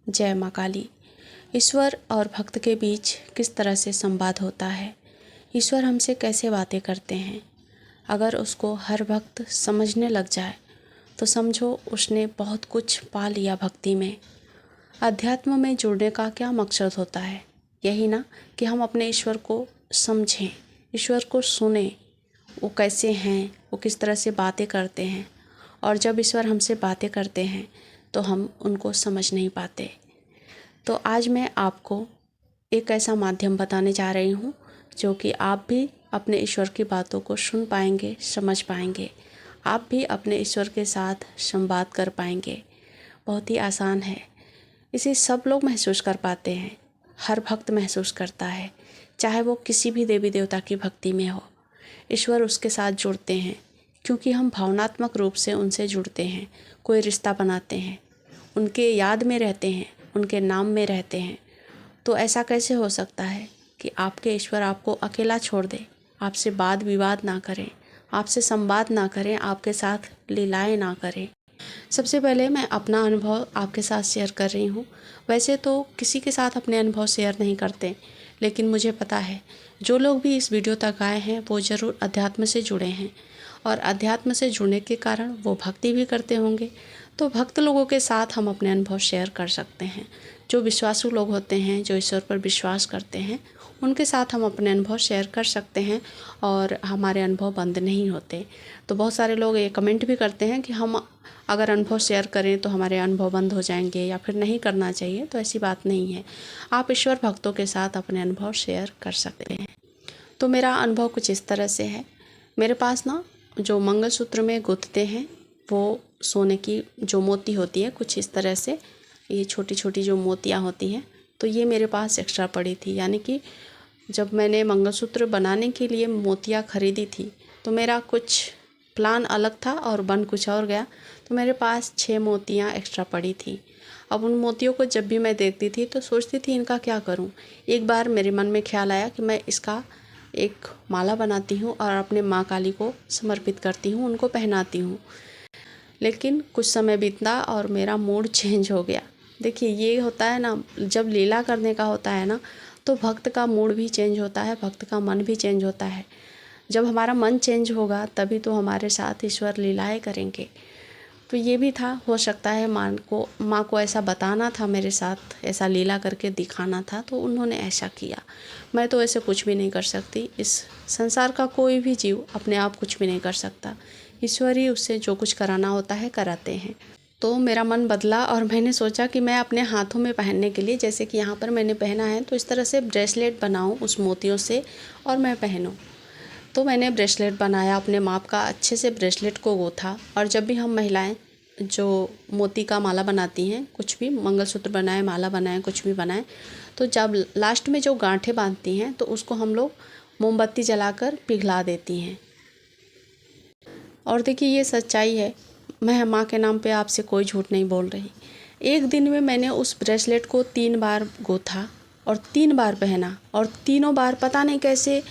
जय माँ काली। ईश्वर और भक्त के बीच किस तरह से संवाद होता है, ईश्वर हमसे कैसे बातें करते हैं। अगर उसको हर भक्त समझने लग जाए तो समझो उसने बहुत कुछ पा लिया भक्ति में। अध्यात्म में जुड़ने का क्या मकसद होता है? यही ना कि हम अपने ईश्वर को समझें, ईश्वर को सुने, वो कैसे हैं, वो किस तरह से बातें करते हैं। और जब ईश्वर हमसे बातें करते हैं तो हम उनको समझ नहीं पाते। तो आज मैं आपको एक ऐसा माध्यम बताने जा रही हूँ जो कि आप भी अपने ईश्वर की बातों को सुन पाएंगे, समझ पाएंगे। आप भी अपने ईश्वर के साथ संवाद कर पाएंगे। बहुत ही आसान है, इसे सब लोग महसूस कर पाते हैं। हर भक्त महसूस करता है, चाहे वो किसी भी देवी देवता की भक्ति में हो। ईश्वर उसके साथ जुड़ते हैं क्योंकि हम भावनात्मक रूप से उनसे जुड़ते हैं, कोई रिश्ता बनाते हैं, उनके याद में रहते हैं, उनके नाम में रहते हैं। तो ऐसा कैसे हो सकता है कि आपके ईश्वर आपको अकेला छोड़ दे, आपसे वाद विवाद ना करें, आपसे संवाद ना करें, आपके साथ लीलाएं ना करें। सबसे पहले मैं अपना अनुभव आपके साथ शेयर कर रही हूँ। वैसे तो किसी के साथ अपने अनुभव शेयर नहीं करते, लेकिन मुझे पता है जो लोग भी इस वीडियो तक आए हैं वो ज़रूर अध्यात्म से जुड़े हैं, और अध्यात्म से जुड़ने के कारण वो भक्ति भी करते होंगे। तो भक्त लोगों के साथ हम अपने अनुभव शेयर कर सकते हैं। जो विश्वासु लोग होते हैं, जो ईश्वर पर विश्वास करते हैं, उनके साथ हम अपने अनुभव शेयर कर सकते हैं और हमारे अनुभव बंद नहीं होते। तो बहुत सारे लोग ये कमेंट भी करते हैं कि हम अगर अनुभव शेयर करें तो हमारे अनुभव बंद हो जाएंगे या फिर नहीं करना चाहिए। तो ऐसी बात नहीं है, आप ईश्वर भक्तों के साथ अपने अनुभव शेयर कर सकते हैं। तो मेरा अनुभव कुछ इस तरह से है। मेरे पास ना जो मंगलसूत्र में गुंथते हैं वो सोने की जो मोती होती है, कुछ इस तरह से ये छोटी छोटी जो मोतियाँ होती हैं, तो ये मेरे पास एक्स्ट्रा पड़ी थी। यानी कि जब मैंने मंगलसूत्र बनाने के लिए मोतियाँ खरीदी थी तो मेरा कुछ प्लान अलग था और बन कुछ और गया। तो मेरे पास 6 मोतियाँ एक्स्ट्रा पड़ी थी। अब उन मोतियों को जब भी मैं देखती थी तो सोचती थी इनका क्या करूं। एक बार मेरे मन में ख्याल आया कि मैं इसका एक माला बनाती हूं और अपने माँ काली को समर्पित करती हूं, उनको पहनाती हूं। लेकिन कुछ समय बीता और मेरा मूड चेंज हो गया। देखिए ये होता है ना, जब लीला करने का होता है ना तो भक्त का मूड भी चेंज होता है, भक्त का मन भी चेंज होता है। जब हमारा मन चेंज होगा तभी तो हमारे साथ ईश्वर लीलाएं करेंगे। तो ये भी था, हो सकता है माँ को ऐसा बताना था, मेरे साथ ऐसा लीला करके दिखाना था, तो उन्होंने ऐसा किया। मैं तो ऐसे कुछ भी नहीं कर सकती। इस संसार का कोई भी जीव अपने आप कुछ भी नहीं कर सकता, ईश्वर ही उससे जो कुछ कराना होता है कराते हैं। तो मेरा मन बदला और मैंने सोचा कि मैं अपने हाथों में पहनने के लिए, जैसे कि यहाँ पर मैंने पहना है, तो इस तरह से ब्रेसलेट बनाऊँ उस मोतियों से और मैं पहनूँ। तो मैंने ब्रेसलेट बनाया, अपने माप का अच्छे से ब्रेसलेट को गूँथा। और जब भी हम महिलाएं जो मोती का माला बनाती हैं, कुछ भी मंगलसूत्र बनाए, माला बनाए, कुछ भी बनाए, तो जब लास्ट में जो गांठें बांधती हैं तो उसको हम लोग मोमबत्ती जलाकर पिघला देती हैं। और देखिए ये सच्चाई है, मैं माँ के नाम पे आपसे कोई झूठ नहीं बोल रही। एक दिन में मैंने उस ब्रेसलेट को 3 बार गूँथा और 3 बार पहना, और तीनों बार पता नहीं कैसे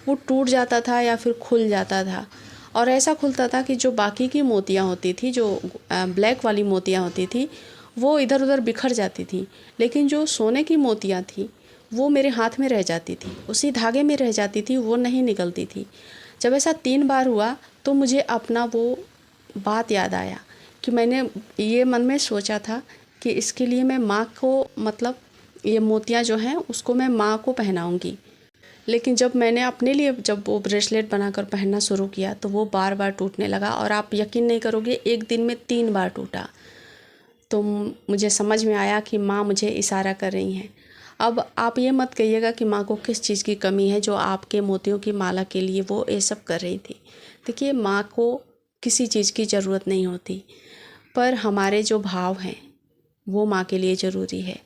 वो टूट जाता था या फिर खुल जाता था। और ऐसा खुलता था कि जो बाकी की मोतियाँ होती थी, जो ब्लैक वाली मोतियाँ होती थी, वो इधर उधर बिखर जाती थी। लेकिन जो सोने की मोतियाँ थी वो मेरे हाथ में रह जाती थी, उसी धागे में रह जाती थी, वो नहीं निकलती थी। जब ऐसा 3 बार हुआ तो मुझे अपना वो बात याद आया कि मैंने ये मन में सोचा था कि इसके लिए मैं माँ को, मतलब ये मोतियाँ जो हैं उसको मैं माँ को पहनाऊँगी। लेकिन जब मैंने अपने लिए जब वो ब्रेसलेट बनाकर पहनना शुरू किया तो वो बार बार टूटने लगा, और आप यकीन नहीं करोगे, एक दिन में 3 बार टूटा। तो मुझे समझ में आया कि माँ मुझे इशारा कर रही हैं। अब आप ये मत कहिएगा कि माँ को किस चीज़ की कमी है जो आपके मोतियों की माला के लिए वो ये सब कर रही थी। देखिए माँ को किसी चीज़ की ज़रूरत नहीं होती, पर हमारे जो भाव हैं वो माँ के लिए ज़रूरी है।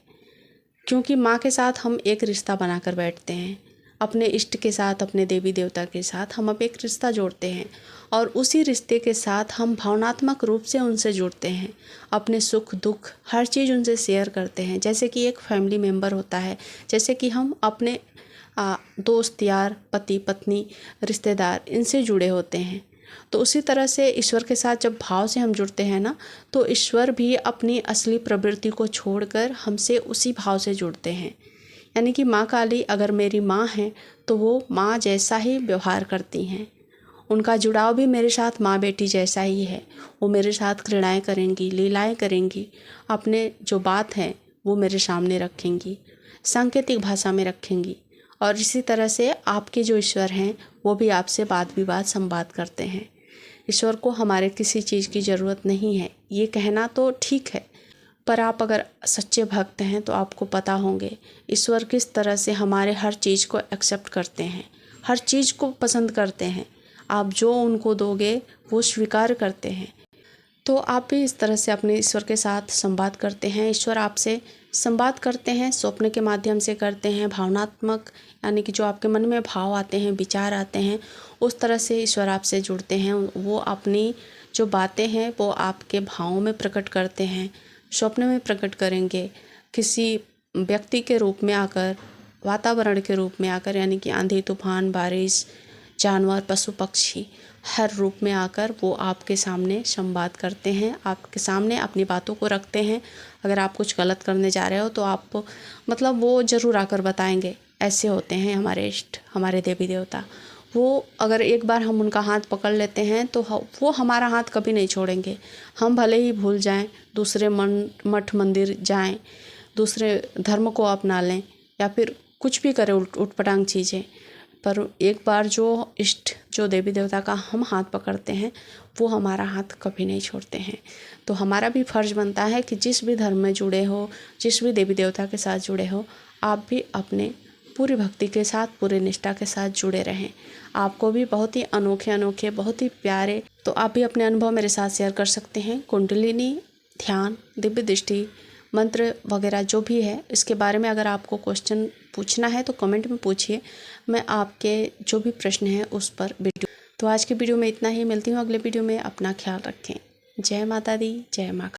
क्योंकि माँ के साथ हम एक रिश्ता बनाकर बैठते हैं, अपने इष्ट के साथ, अपने देवी देवता के साथ हम अब एक रिश्ता जोड़ते हैं, और उसी रिश्ते के साथ हम भावनात्मक रूप से उनसे जुड़ते हैं। अपने सुख दुख हर चीज़ उनसे शेयर करते हैं, जैसे कि एक फैमिली मेम्बर होता है, जैसे कि हम अपने दोस्त यार, पति पत्नी, रिश्तेदार, इनसे जुड़े होते हैं। तो उसी तरह से ईश्वर के साथ जब भाव से हम जुड़ते हैं ना, तो ईश्वर भी अपनी असली प्रवृत्ति को छोड़कर हमसे उसी भाव से जुड़ते हैं। यानी कि माँ काली अगर मेरी माँ हैं तो वो माँ जैसा ही व्यवहार करती हैं। उनका जुड़ाव भी मेरे साथ माँ बेटी जैसा ही है। वो मेरे साथ क्रीड़ाएँ करेंगी, लीलाएँ करेंगी, अपने जो बात है वो मेरे सामने रखेंगी, सांकेतिक भाषा में रखेंगी। और इसी तरह से आपके जो ईश्वर हैं वो भी आपसे वाद विवाद संवाद करते हैं। ईश्वर को हमारे किसी चीज़ की ज़रूरत नहीं है, ये कहना तो ठीक है, पर आप अगर सच्चे भक्त हैं तो आपको पता होंगे ईश्वर किस तरह से हमारे हर चीज़ को एक्सेप्ट करते हैं, हर चीज़ को पसंद करते हैं। आप जो उनको दोगे वो स्वीकार करते हैं। तो आप भी इस तरह से अपने ईश्वर के साथ संवाद करते हैं। ईश्वर आपसे संवाद करते हैं, स्वप्न के माध्यम से करते हैं, भावनात्मक यानी कि जो आपके मन में भाव आते हैं, विचार आते हैं, उस तरह से ईश्वर आपसे जुड़ते हैं। वो अपनी जो बातें हैं वो आपके भावों में प्रकट करते हैं, स्वप्न में प्रकट करेंगे, किसी व्यक्ति के रूप में आकर, वातावरण के रूप में आकर, यानी कि आंधी तूफान, बारिश, जानवर, पशु पक्षी, हर रूप में आकर वो आपके सामने संवाद करते हैं, आपके सामने अपनी बातों को रखते हैं। अगर आप कुछ गलत करने जा रहे हो तो आप मतलब वो ज़रूर आकर बताएंगे। ऐसे होते हैं हमारे इष्ट, हमारे देवी देवता। वो अगर एक बार हम उनका हाथ पकड़ लेते हैं तो वो हमारा हाथ कभी नहीं छोड़ेंगे। हम भले ही भूल जाएं, दूसरे मठ मंदिर जाएं, दूसरे धर्म को अपना लें या फिर कुछ भी करें उटपटांग चीज़ें, पर एक बार जो इष्ट, जो देवी देवता का हम हाथ पकड़ते हैं वो हमारा हाथ कभी नहीं छोड़ते हैं। तो हमारा भी फर्ज बनता है कि जिस भी धर्म में जुड़े हो, जिस भी देवी देवता के साथ जुड़े हो, आप भी अपने पूरी भक्ति के साथ, पूरी निष्ठा के साथ जुड़े रहें। आपको भी बहुत ही अनोखे अनोखे, बहुत ही प्यारे, तो आप भी अपने अनुभव मेरे साथ शेयर कर सकते हैं। कुंडलिनी, ध्यान, दिव्य दृष्टि, मंत्र वगैरह जो भी है, इसके बारे में अगर आपको क्वेश्चन पूछना है तो कमेंट में पूछिए, मैं आपके जो भी प्रश्न हैं उस पर वीडियो। तो आज की वीडियो में इतना ही, मिलती हूँ अगले वीडियो में। अपना ख्याल रखें। जय माता दी, जय माँ।